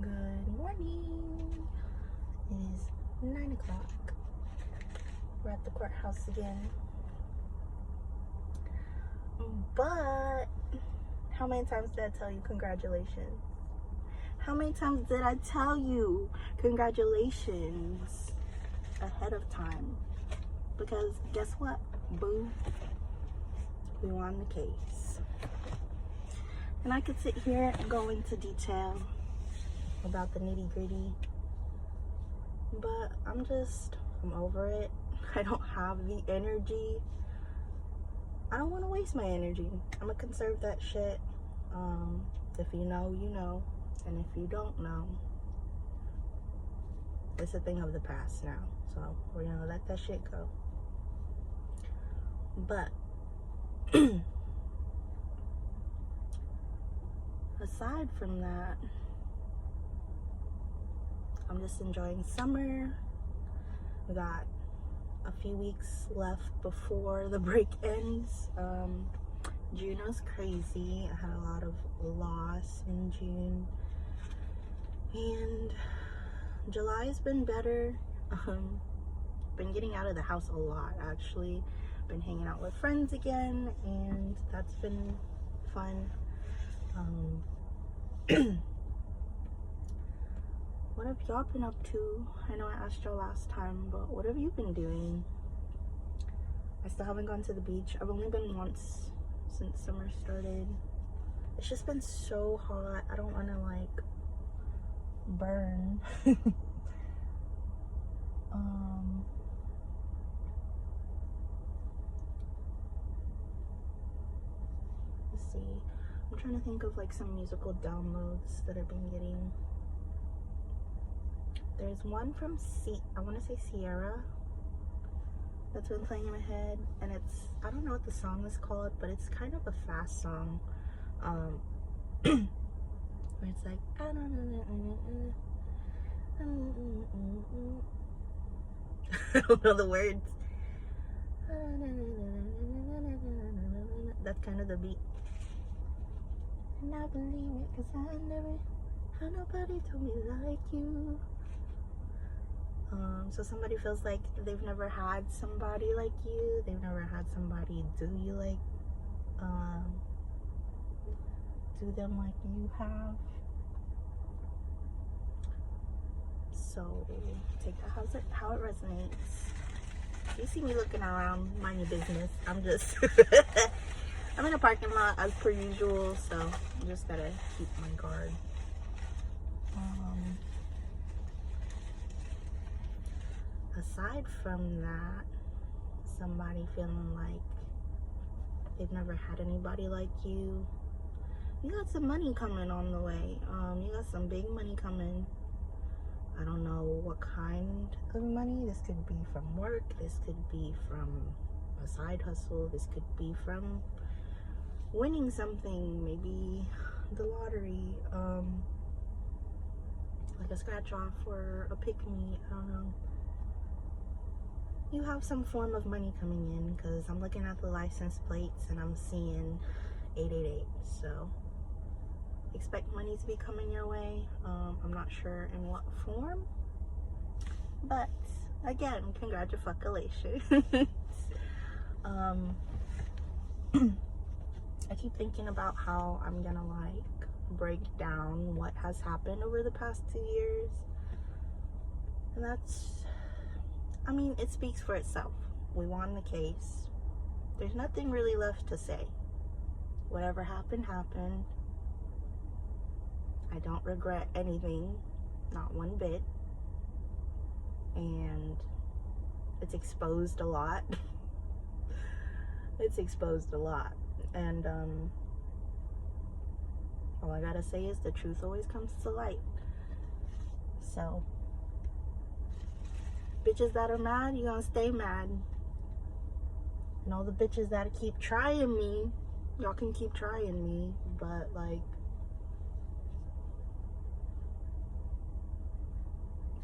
Good morning. It is 9 o'clock. We're at the courthouse again. But how many times did I tell you congratulations? How many times did I tell you congratulations ahead of time? Because guess what, boo? We won the case. And I could sit here and go into detail about the nitty-gritty, but I'm over it. I don't have the energy. I don't want to waste my energy. I'm gonna conserve that shit. If you know, you know, and if you don't know, it's a thing of the past now, so we're gonna let that shit go. But aside from that, I'm just enjoying summer. We got a few weeks left before the break ends. June was crazy. I had a lot of loss in June, and July has been better. Been getting out of the house a lot, actually. Been hanging out with friends again, and that's been fun. What have y'all been up to? I know I asked y'all last time, but what have you been doing? I still haven't gone to the beach. I've only been once since summer started. It's just been so hot. I don't want to like burn. Let's see. I'm trying to think of like some musical downloads that I've been getting. There's one from I want to say Sierra, that's been playing in my head, and I don't know what the song is called, but it's kind of a fast song, where it's like, I don't know the words. That's kind of the beat. And I believe it, 'cause I never had nobody told me like you. So somebody feels like they've never had somebody like you. They've never had somebody do you like, do them like you have. So take that how it resonates. You see me looking around, mind your business. I'm just, I'm in a parking lot as per usual, so I just gotta keep my guard. Aside from that, somebody feeling like they've never had anybody like you. You got some money coming on the way. You got some big money coming. I don't know what kind of money. This could be from work. This could be from a side hustle. This could be from winning something. Maybe the lottery. Like a scratch off or a pick-me. I don't know. You have some form of money coming in, because I'm looking at the license plates and I'm seeing 888. So expect money to be coming your way. I'm not sure in what form, but again, congratulations. I keep thinking about how I'm gonna like break down what has happened over the past 2 years, and I mean, it speaks for itself. We won the case. There's nothing really left to say. Whatever happened, happened. I don't regret anything, not one bit. And it's exposed a lot. It's exposed a lot. And all I gotta say is the truth always comes to light. So bitches that are mad, you gonna stay mad. And all the bitches that keep trying me, y'all can keep trying me, but like,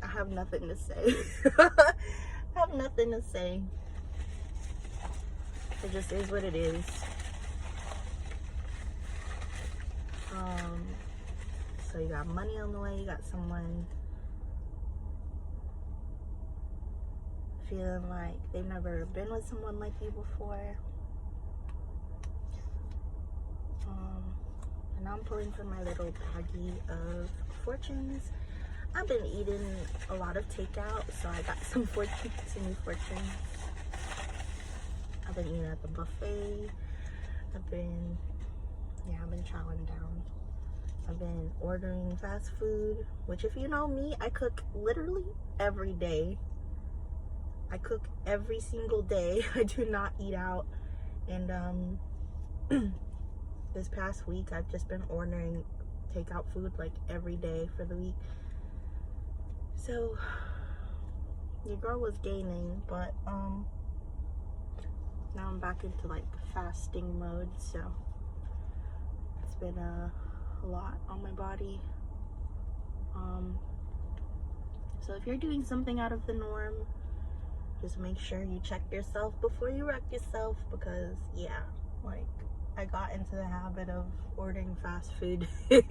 I have nothing to say. I have nothing to say. It just is what it is. So you got money on the way, you got someone feeling like they've never been with someone like you before. And I'm pulling from my little baggie of fortunes. I've been eating a lot of takeout, so I got some new fortunes. I've been eating at the buffet. I've been chowing down. I've been ordering fast food, which, if you know me, I cook literally every day. I cook every single day. I do not eat out. And this past week, I've just been ordering takeout food like every day for the week. So your girl was gaining, but now I'm back into like fasting mode. So it's been a lot on my body. So if you're doing something out of the norm, just make sure you check yourself before you wreck yourself, because yeah, like I got into the habit of ordering fast food and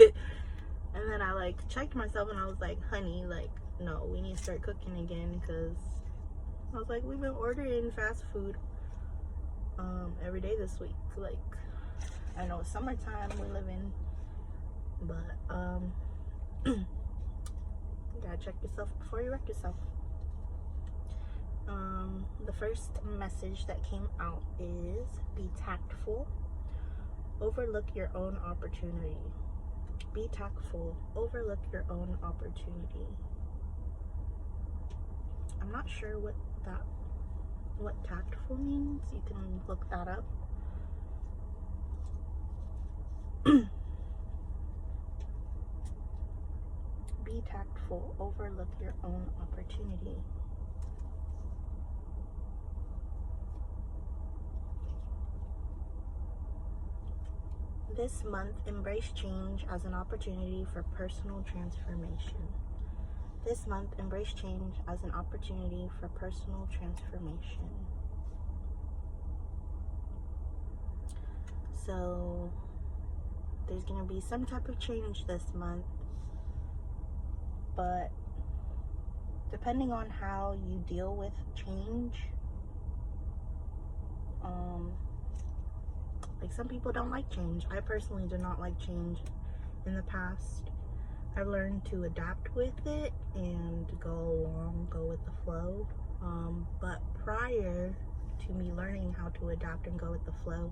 then I like checked myself and I was like, honey, like, no, we need to start cooking again, because I was like, we've been ordering fast food every day this week. Like, I know it's summertime we live in, but you gotta check yourself before you wreck yourself. The first message that came out is, be tactful, overlook your own opportunity. Be tactful, overlook your own opportunity. I'm not sure what tactful means. You can look that up. Be tactful, overlook your own opportunity. This month, embrace change as an opportunity for personal transformation. This month, embrace change as an opportunity for personal transformation. So there's going to be some type of change this month, but depending on how you deal with change, like some people don't like change. I personally do not like change. In the past, I've learned to adapt with it and go along, go with the flow. But prior to me learning how to adapt and go with the flow,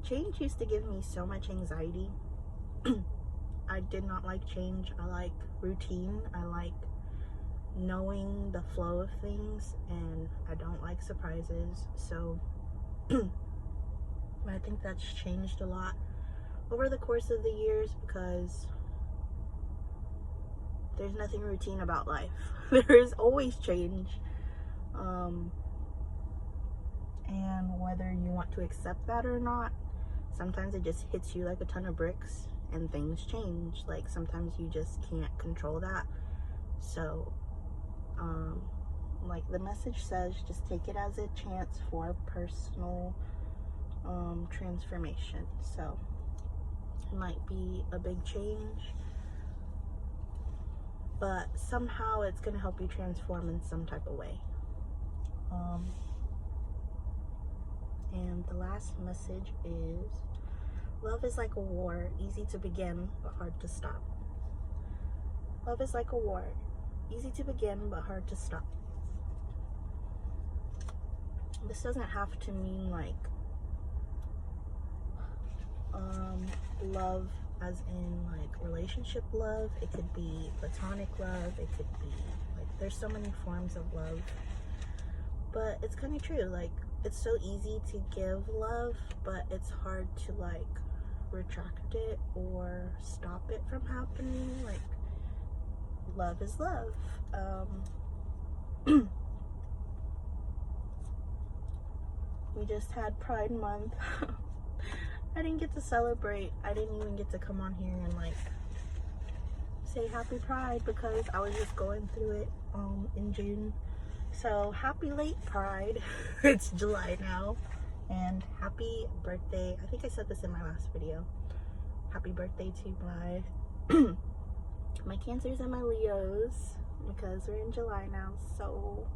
change used to give me so much anxiety. I did not like change. I like routine. I like knowing the flow of things, and I don't like surprises. So I think that's changed a lot over the course of the years, because there's nothing routine about life. There is always change. And whether you want to accept that or not, sometimes it just hits you like a ton of bricks and things change. Like sometimes you just can't control that. So like the message says, just take it as a chance for personal transformation. So it might be a big change, but somehow it's going to help you transform in some type of way. And the last message is, love is like a war, easy to begin but hard to stop. Love is like a war, easy to begin but hard to stop. This doesn't have to mean like love as in like relationship love. It could be platonic love. It could be like, there's so many forms of love, but it's kind of true. Like, it's so easy to give love, but it's hard to like retract it or stop it from happening. Like, love is love. We just had Pride Month. I didn't get to celebrate. I didn't even get to come on here and like say happy Pride, because I was just going through it in June. So happy late Pride. It's July now, and happy birthday. I think I said this in my last video. Happy birthday to my my Cancers and my Leos, because we're in July now. So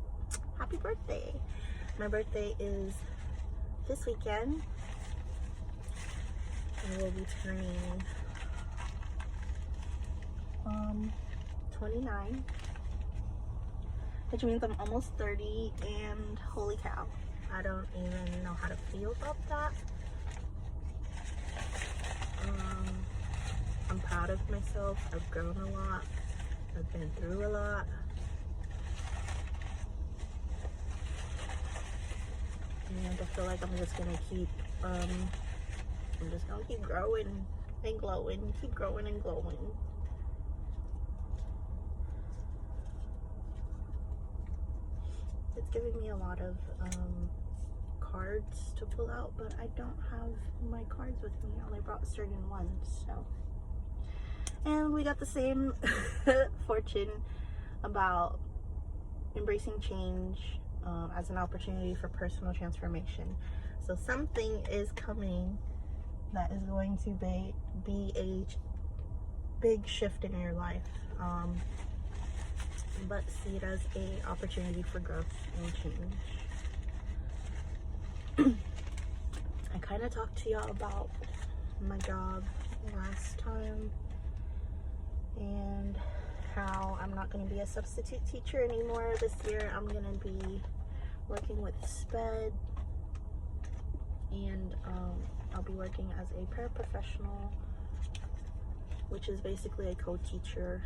happy birthday. My birthday is this weekend. I will be turning 29, which means I'm almost 30, and holy cow, I don't even know how to feel about that. I'm proud of myself. I've grown a lot. I've been through a lot. And I feel like I'm just gonna keep growing and glowing, keep growing and glowing. It's giving me a lot of cards to pull out, but I don't have my cards with me. I only brought certain ones, so. And we got the same fortune about embracing change as an opportunity for personal transformation. So something is coming that is going to be a big shift in your life. But see it as an opportunity for growth and change. I kind of talked to y'all about my job last time and how I'm not going to be a substitute teacher anymore this year. I'm going to be working with SPED, and I'll be working as a paraprofessional, which is basically a co-teacher.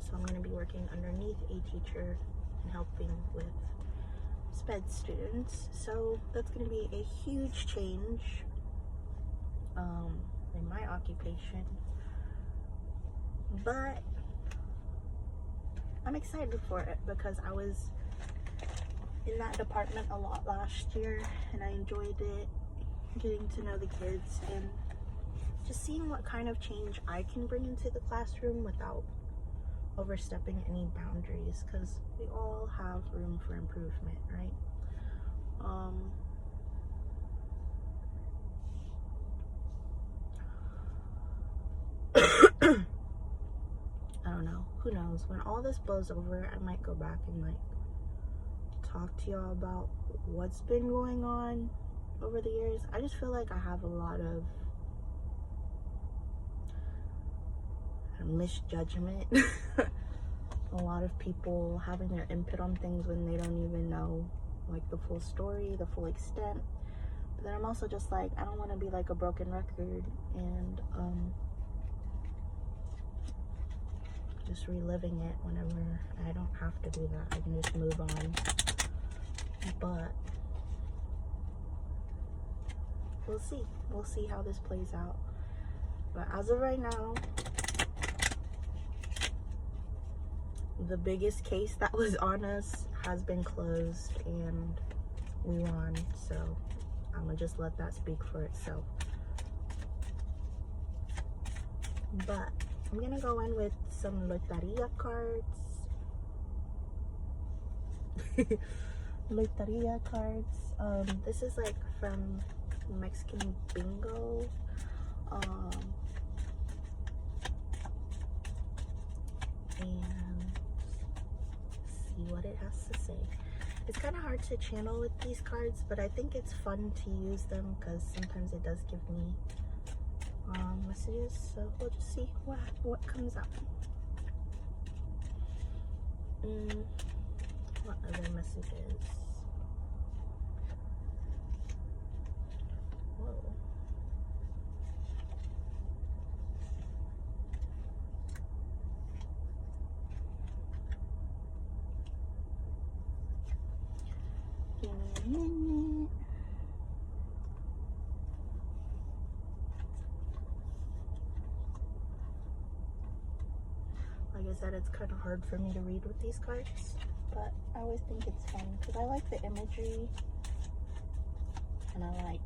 So I'm going to be working underneath a teacher and helping with SPED students. So that's going to be a huge change in my occupation. But I'm excited for it because I was in that department a lot last year and I enjoyed it, getting to know the kids and just seeing what kind of change I can bring into the classroom without overstepping any boundaries, because we all have room for improvement, right? I don't know, who knows, when all this blows over, I might go back and like talk to y'all about what's been going on over the years. I just feel like I have a lot of misjudgment. A lot of people having their input on things when they don't even know like the full story, the full extent. But then I'm also just like, I don't want to be like a broken record and just reliving it whenever I don't have to do that. I can just move on. But we'll see how this plays out. But as of right now, the biggest case that was on us has been closed and we won, so I'm gonna just let that speak for itself. But I'm gonna go in with some Loteria cards. Loteria cards. This is like from Mexican Bingo. And see what it has to say. It's kind of hard to channel with these cards, but I think it's fun to use them because sometimes it does give me messages. So we'll just see what comes up. What other messages? Whoa. Give me a minute. Like I said, it's kind of hard for me to read with these cards, but I always think it's fun because I like the imagery and I like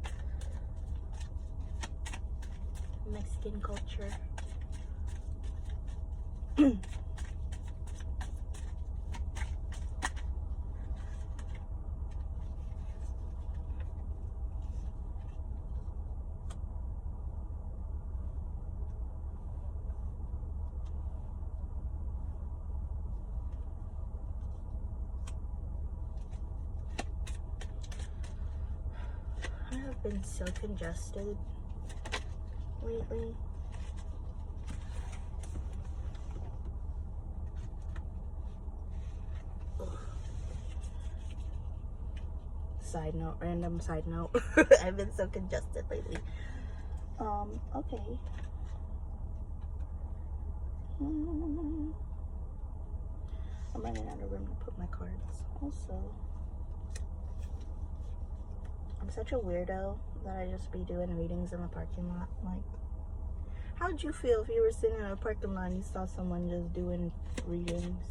Mexican culture. I've been so congested lately. Ugh. Side note, random side note. I've been so congested lately. Okay. I'm running out of room to put my cards. Also, I'm such a weirdo that I just be doing readings in the parking lot. Like, how would you feel if you were sitting in a parking lot and you saw someone just doing readings?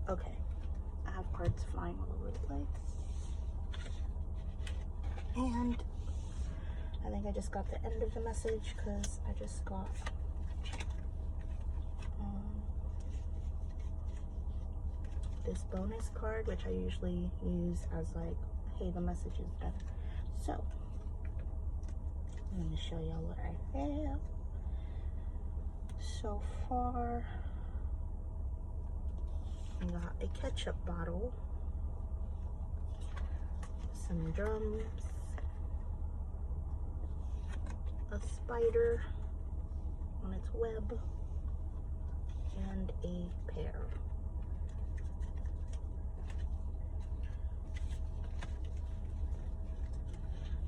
Okay. I have cards flying all over the place. And I think I just got the end of the message because I just got this bonus card, which I usually use as like, hey, the message is done. So I'm going to show y'all what I have so far. I got a ketchup bottle, some drums, a spider on its web, and a pear.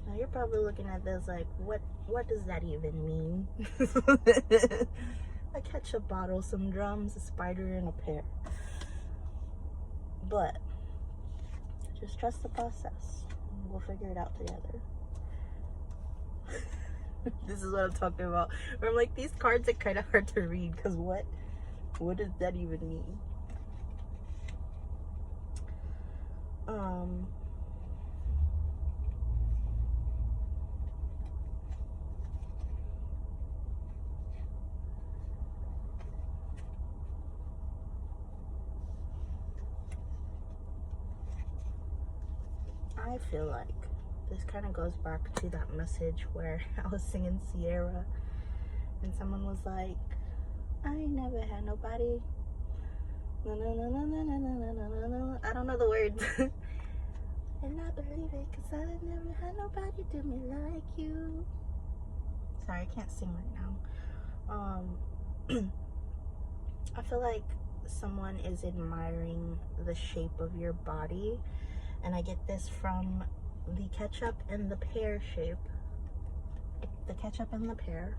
Now you're probably looking at this like, what does that even mean? A ketchup bottle, some drums, a spider, and a pear. But just trust the process. We'll figure it out together. This is what I'm talking about. Where I'm like, these cards are kind of hard to read because what does that even mean? I feel like this kind of goes back to that message where I was singing Sierra and someone was like, I ain't never had nobody. No, no, no, no, no, no, no, no, no, no. I don't know the words. And I believe it because I never had nobody do me like you. Sorry, I can't sing right now. I feel like someone is admiring the shape of your body. And I get this from the ketchup and the pear shape. The ketchup and the pear.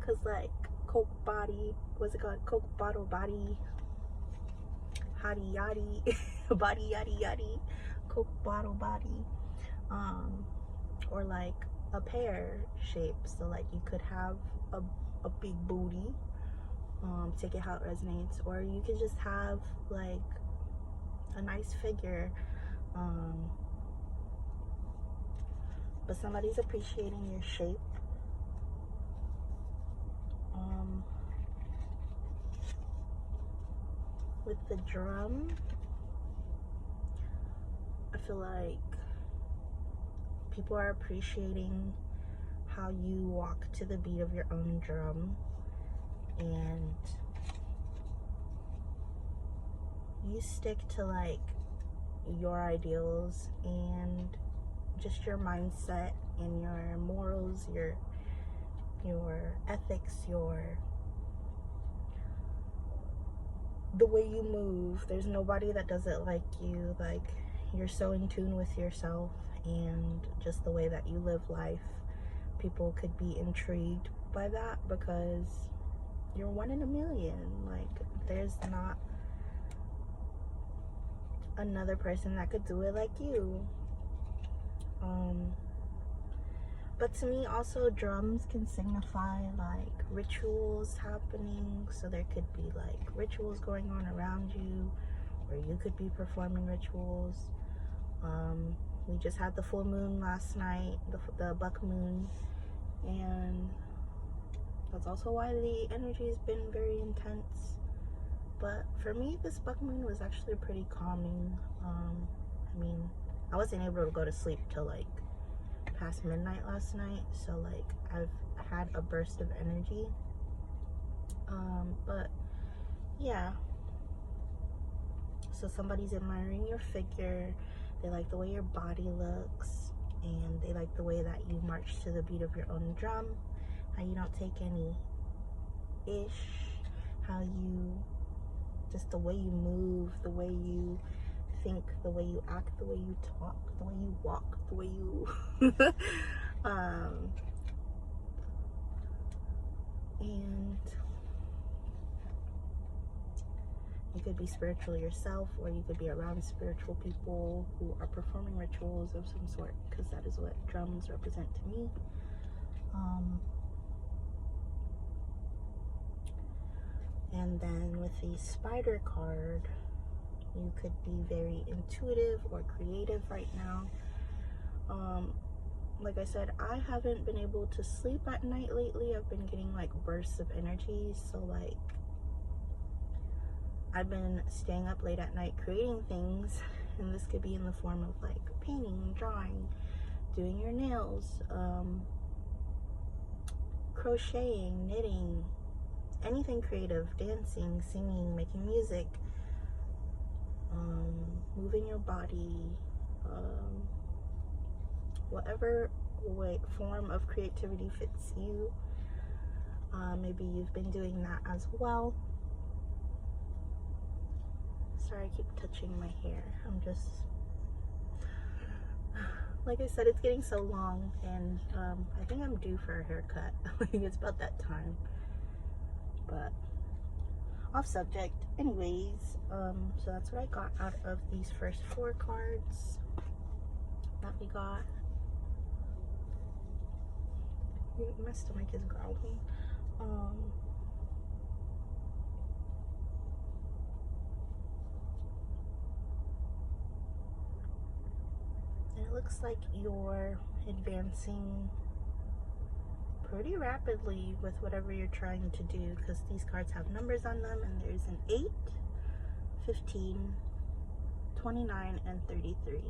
Because like Coke body, what's it called? Coke bottle body. Hottie yaddy. Body yaddy yaddy. Coke bottle body. Or like a pear shape. So like you could have a big booty. Take it how it resonates. Or you could just have like a nice figure, but somebody's appreciating your shape. With the drum, I feel like people are appreciating how you walk to the beat of your own drum, and you stick to like your ideals and just your mindset and your morals, your ethics, the way you move. There's nobody that does it like you. Like, you're so in tune with yourself and just the way that you live life. People could be intrigued by that because you're one in a million. Like, there's not another person that could do it like you. But to me also, drums can signify like rituals happening. So there could be like rituals going on around you, or you could be performing rituals. We just had the full moon last night, the buck moon, and that's also why the energy has been very intense. But for me, this buck moon was actually pretty calming. I mean, I wasn't able to go to sleep till like past midnight last night, so like I've had a burst of energy. But yeah, so somebody's admiring your figure, They like the way your body looks, and they like the way that you march to the beat of your own drum, how you don't take any ish, how you, just the way you move, the way you think, the way you act, the way you talk, the way you walk, the way you and you could be spiritual yourself, or you could be around spiritual people who are performing rituals of some sort, because that is what drums represent to me. And then with the spider card, you could be very intuitive or creative right now. Like I said, I haven't been able to sleep at night lately. I've been getting like bursts of energy, so like I've been staying up late at night creating things, and this could be in the form of like painting, drawing, doing your nails, crocheting, knitting, anything creative, dancing, singing, making music, moving your body, whatever form of creativity fits you. Maybe you've been doing that as well. Sorry, I keep touching my hair. I'm just, like I said, it's getting so long, and I think I'm due for a haircut. I think it's about that time. But off subject. Anyways, so that's what I got out of these first 4 cards that we got. My stomach is growling. And it looks like you're advancing pretty rapidly with whatever you're trying to do, because these cards have numbers on them, and there's an 8, 15, 29, and 33.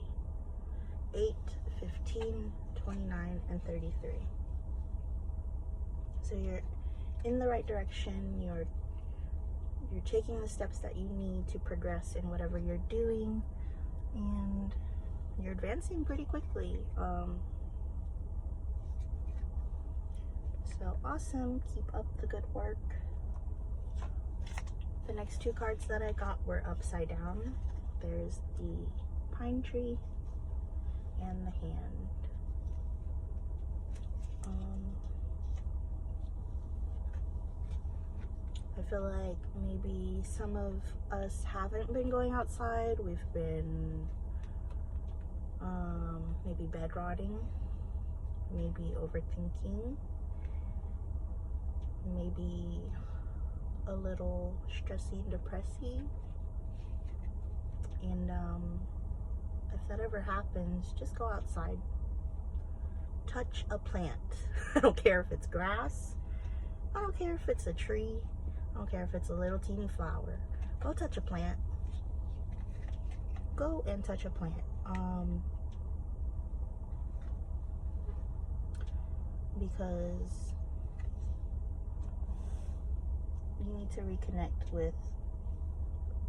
8, 15, 29, and 33. So you're in the right direction. You're taking the steps that you need to progress in whatever you're doing, and you're advancing pretty quickly. So awesome. Keep up the good work. The next 2 cards that I got were upside down. There's the pine tree and the hand. I feel like maybe some of us haven't been going outside. We've been maybe bed rotting, maybe overthinking, maybe a little stressy and depressy. And if that ever happens, just go outside. Touch a plant. I don't care if it's grass. I don't care if it's a tree. I don't care if it's a little teeny flower. Go touch a plant. Go and touch a plant. Because you need to reconnect with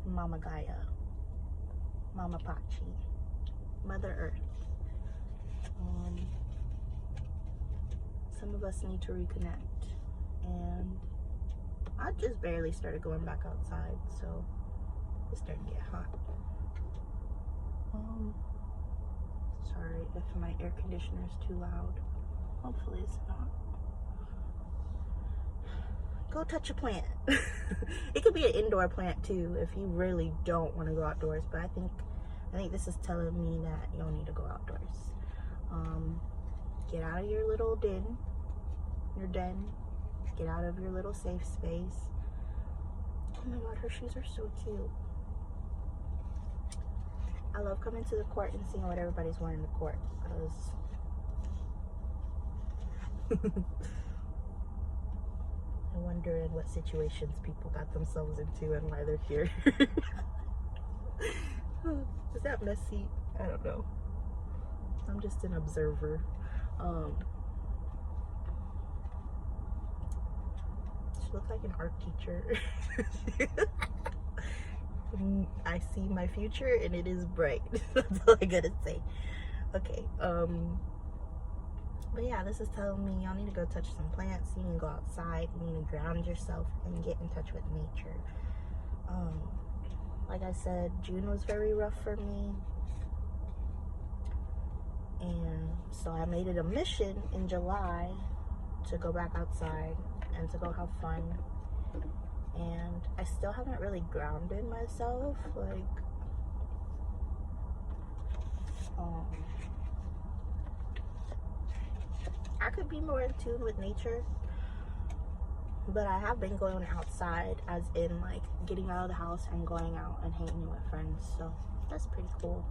Mama Gaia, Mama Pachi, Mother Earth. Some of us need to reconnect, and I just barely started going back outside, so it's starting to get hot. Sorry if my air conditioner is too loud. Hopefully it's not. Go touch a plant. It could be an indoor plant too if you really don't want to go outdoors, but I think this is telling me that you don't need to go outdoors. Get out of your little den. Get out of your little safe space. Oh my god, her shoes are so cute. I love coming to the court and seeing what everybody's wearing in the court, because I wonder in what situations people got themselves into and why they're here. Is that messy? I don't know. I'm just an observer. She looks like an art teacher. I see my future and it is bright. That's all I gotta say. Okay, but yeah, this is telling me y'all need to go touch some plants. You need to go outside. You need to ground yourself and get in touch with nature. Like I said, June was very rough for me. And so I made it a mission in July to go back outside and to go have fun. And I still haven't really grounded myself. Like, I could be more in tune with nature, but I have been going outside, as in like getting out of the house and going out and hanging with friends. So that's pretty cool.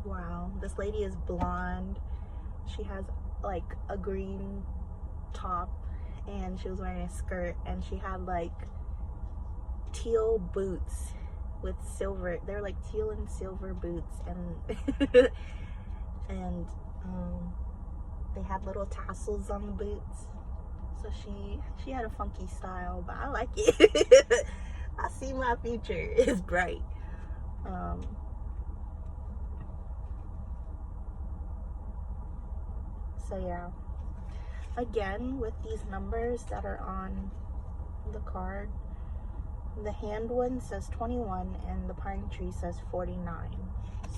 Wow, this lady is blonde. She has like a green top and she was wearing a skirt, and she had like teal boots with silver. They're like teal and silver boots, and and they had little tassels on the boots. So she had a funky style, but I like it. I see my future. It's bright. So yeah, again, with these numbers that are on the card, the hand one says 21 and the pine tree says 49.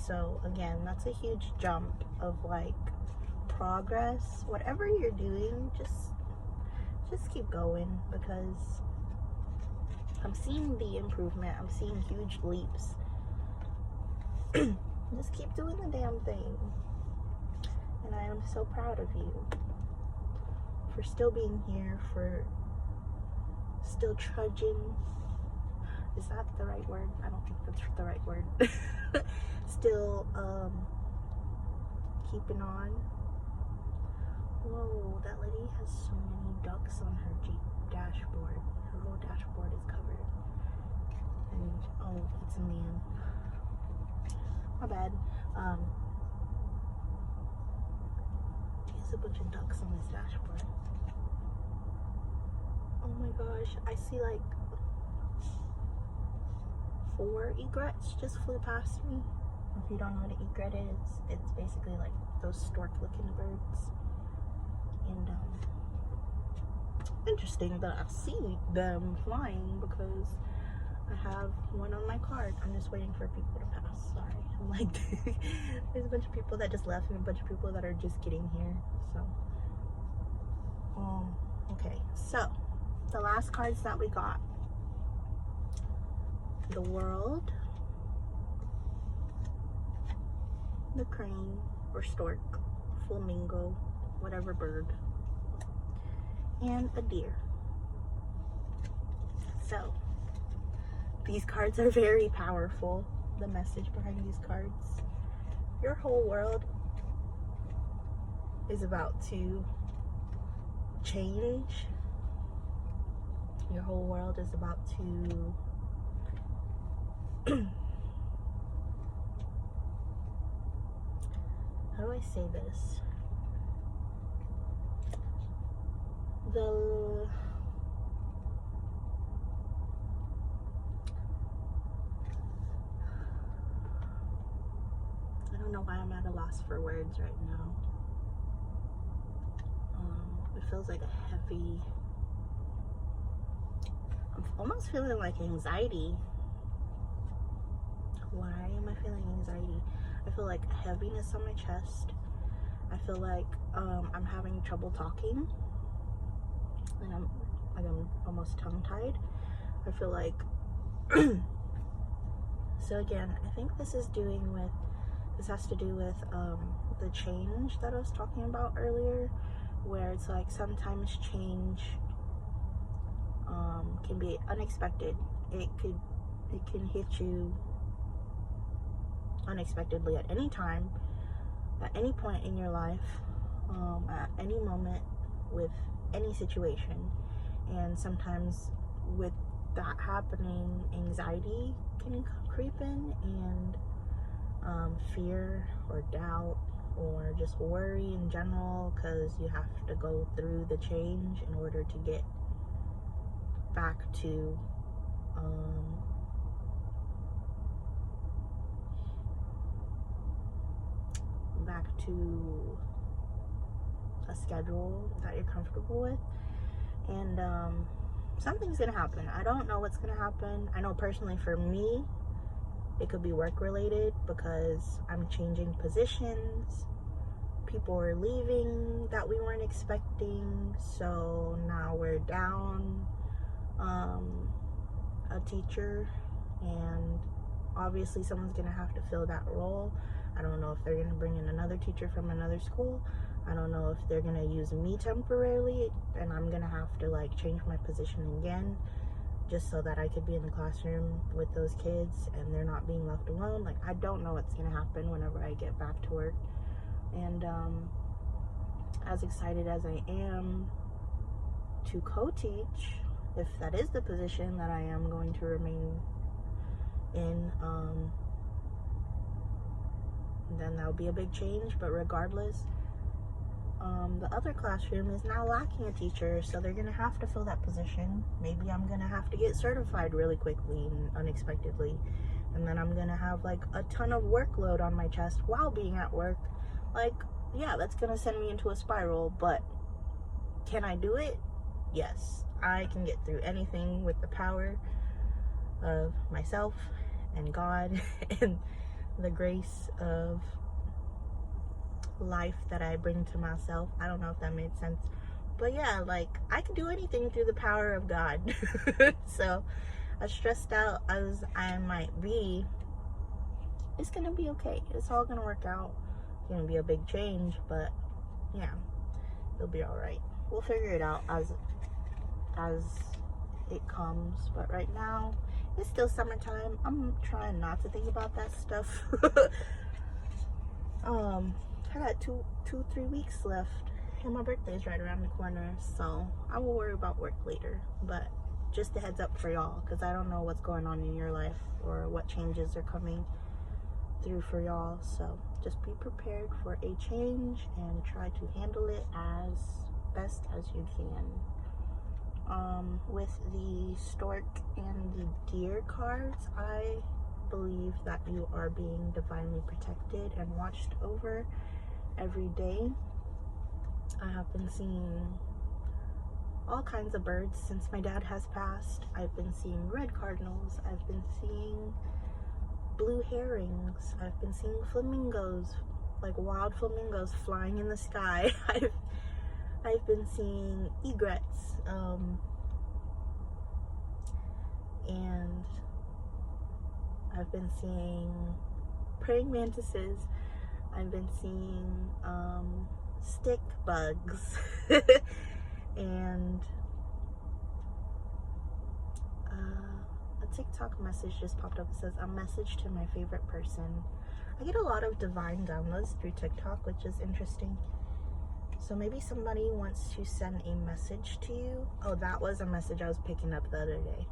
So again, that's a huge jump of like progress. Whatever you're doing, just keep going, because I'm seeing the improvement. I'm seeing huge leaps. Just keep doing the damn thing. And I am so proud of you for still being here, for still trudging. Is that the right word? I don't think that's the right word. Still keeping on. Whoa, that lady has so many ducks on her Jeep dashboard. Her whole dashboard is covered. And oh, it's a man. My bad. There's a bunch of ducks on this dashboard. Oh my gosh, I see like 4 egrets just flew past me. If you don't know what an egret is, it's basically like those stork-looking birds. And interesting that I see them flying, because I have one on my card. I'm just waiting for people to pass. Sorry, I'm like there's a bunch of people that just left and a bunch of people that are just getting here. So okay, so the last cards that we got: the World, the crane or stork, flamingo, whatever bird, and a deer. So these cards are very powerful. The message behind these cards: your whole world is about to change. Your whole world is about to how do I say this? I don't know why I'm at a loss for words right now. It feels like a heavy, I'm almost feeling like anxiety. Why am I feeling anxiety? I feel like heaviness on my chest. I feel like I'm having trouble talking, and I'm almost tongue-tied. I feel like so again, I think this has to do with the change that I was talking about earlier, where it's like sometimes change can be unexpected. It can hit you unexpectedly at any time, at any point in your life, at any moment, with any situation. And sometimes with that happening, anxiety can creep in, and fear or doubt, or just worry in general, because you have to go through the change in order to get back to back to a schedule that you're comfortable with. And something's gonna happen. I don't know what's gonna happen. I know personally for me, it could be work related because I'm changing positions. People are leaving that we weren't expecting, so now we're down a teacher, and obviously someone's gonna have to fill that role. I don't know if they're gonna bring in another teacher from another school. I don't know if they're gonna use me temporarily, and I'm gonna have to like change my position again just so that I could be in the classroom with those kids and they're not being left alone. Like, I don't know what's gonna happen whenever I get back to work. And as excited as I am to co-teach, if that is the position that I am going to remain in, then that'll be a big change. But regardless, the other classroom is now lacking a teacher, so they're gonna have to fill that position. Maybe I'm gonna have to get certified really quickly and unexpectedly, and then I'm gonna have like a ton of workload on my chest while being at work. Like, yeah, that's gonna send me into a spiral, but can I do it? Yes, I can get through anything with the power of myself and God and the grace of life that I bring to myself. I don't know if that made sense, but yeah, like, I can do anything through the power of God. So as stressed out as I might be, it's gonna be okay. It's all gonna work out. It's gonna be a big change, but yeah, it'll be all right. We'll figure it out as it comes. But right now, it's still summertime. I'm trying not to think about that stuff. I got 3 weeks left, and my birthday's right around the corner, so I will worry about work later. But just a heads up for y'all, because I don't know what's going on in your life or what changes are coming through for y'all. So just be prepared for a change and try to handle it as best as you can. With the stork and the deer cards, I believe that you are being divinely protected and watched over every day. I have been seeing all kinds of birds since my dad has passed. I've been seeing red cardinals. I've been seeing blue herrings. I've been seeing flamingos, like wild flamingos flying in the sky. I've been seeing egrets, and I've been seeing praying mantises. I've been seeing stick bugs. And a TikTok message just popped up. It says, a message to my favorite person. I get a lot of divine downloads through TikTok, which is interesting. So maybe somebody wants to send a message to you. Oh, that was a message I was picking up the other day.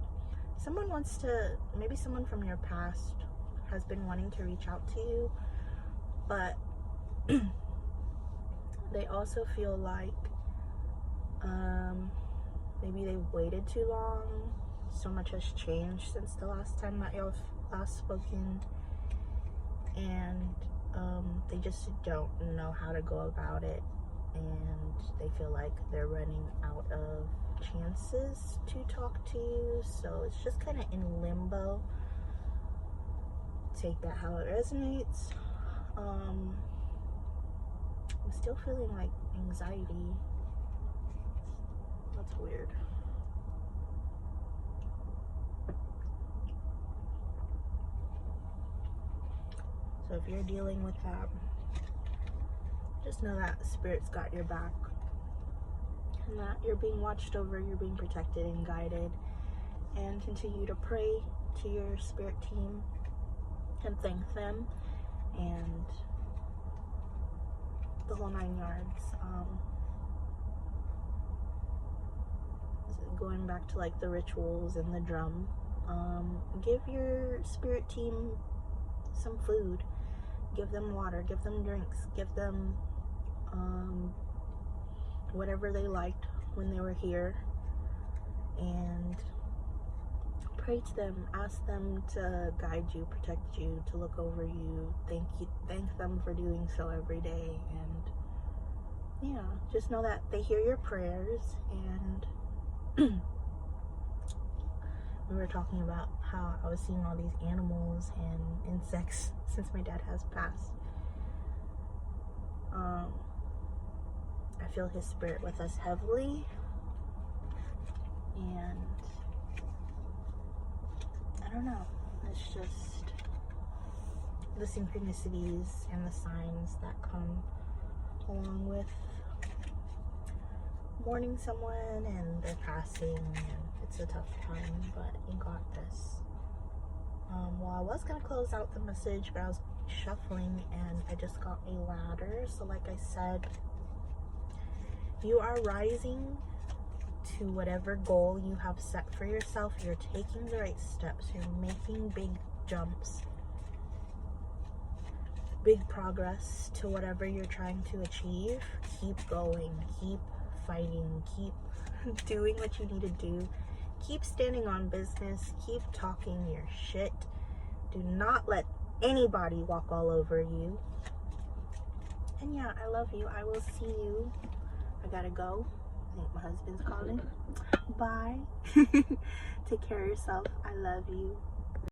Maybe someone from your past has been wanting to reach out to you, but they also feel like maybe they waited too long. So much has changed since the last time that y'all last spoken, and they just don't know how to go about it, and they feel like they're running out of chances to talk to you. So it's just kind of in limbo. Take that how it resonates. I'm still feeling like anxiety. That's weird. So if you're dealing with that, just know that Spirit's got your back, and that you're being watched over, you're being protected and guided. And continue to pray to your spirit team and thank them and the whole 9 yards. Going back to like the rituals and the drum, give your spirit team some food, give them water, give them drinks, give them whatever they liked when they were here, and pray to them, ask them to guide you, protect you, to look over you. Thank them for doing so every day. And yeah, just know that they hear your prayers. And we were talking about how I was seeing all these animals and insects since my dad has passed. I feel his spirit with us heavily, and I don't know, it's just the synchronicities and the signs that come along with mourning someone and their passing. And it's a tough time, but you got this. Well, I was gonna close out the message, but I was shuffling and I just got a ladder. So like I said, you are rising to whatever goal you have set for yourself. You're taking the right steps. You're making big jumps, big progress to whatever you're trying to achieve. Keep going, keep fighting, keep doing what you need to do. Keep standing on business. Keep talking your shit. Do not let anybody walk all over you. And yeah, I love you. I will see you. I gotta go. I think my husband's calling. Bye. Take care of yourself. I love you.